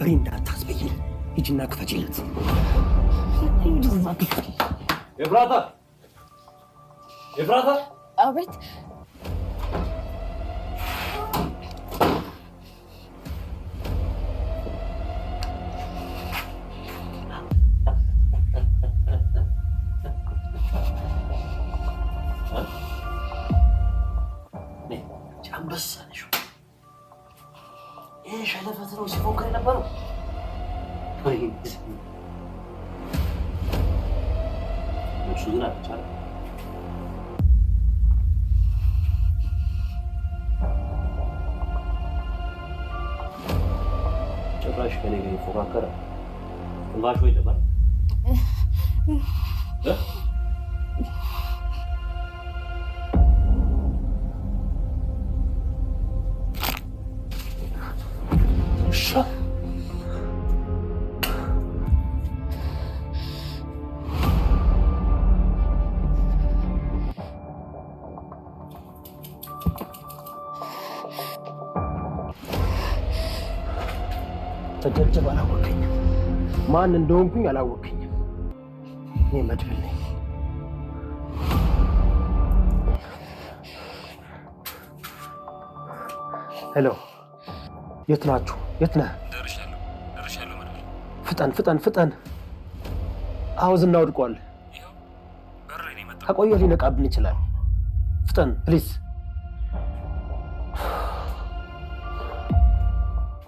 ወሬ እንዳታስበይኝ። ሂጂና ክፈችለት። ኤፍራታ! አቤት። አንበሳ ነሽ። ይሄ ሸለፈት ነው ሲፎክር የነበረው። እሱ ግን አልቻለም። ጭራሽ ከኔ ጋር ይፎካከራል። ትንፋሽ ወይ ደባል ተጀጀብ አላወቀኝም። ማን እንደሆንኩኝ አላወቀኝም። እኔ መድብል ነኝ። ሄሎ፣ የት ናችሁ? የት ነህ? ደርሻለሁ መድብል። ፍጠን ፍጠን ፍጠን። አዎ ዝና ወድቋል። በር ላይ ነው የመጣው። ከቆየ ሊነቃብን ይችላል። ፍጠን ፕሊዝ።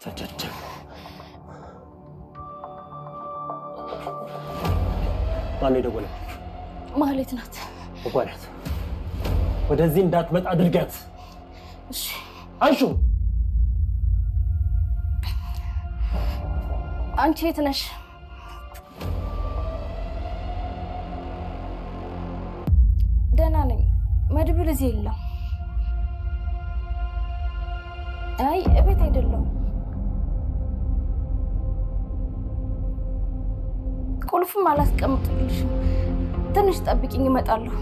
ተጀጀብ ማን የደወለ? ማህሌት ናት። ወቋለት ወደዚህ እንዳትመጣ አድርጋት። እሺ አንሹ። አንቺ የት ነሽ? ደህና ነኝ። መድብል እዚህ የለም። አይ እቤት አይደለም። ቁልፍም አላስቀምጥልሽም። ትንሽ ጠብቂኝ፣ እመጣለሁ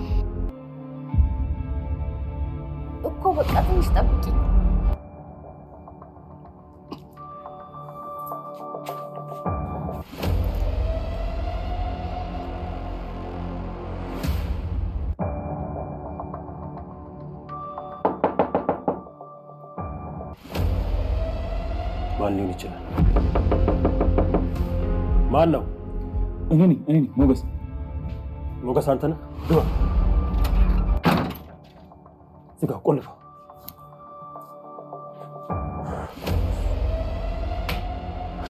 እኮ። በቃ ትንሽ ጠብቂኝ። ማን ሊሆን ይችላል? ማን ነው? እኔ ነኝ ሞገስ። ሞገስ አንተ ነህ? ግባ። ዝጋ፣ ቆልፈው።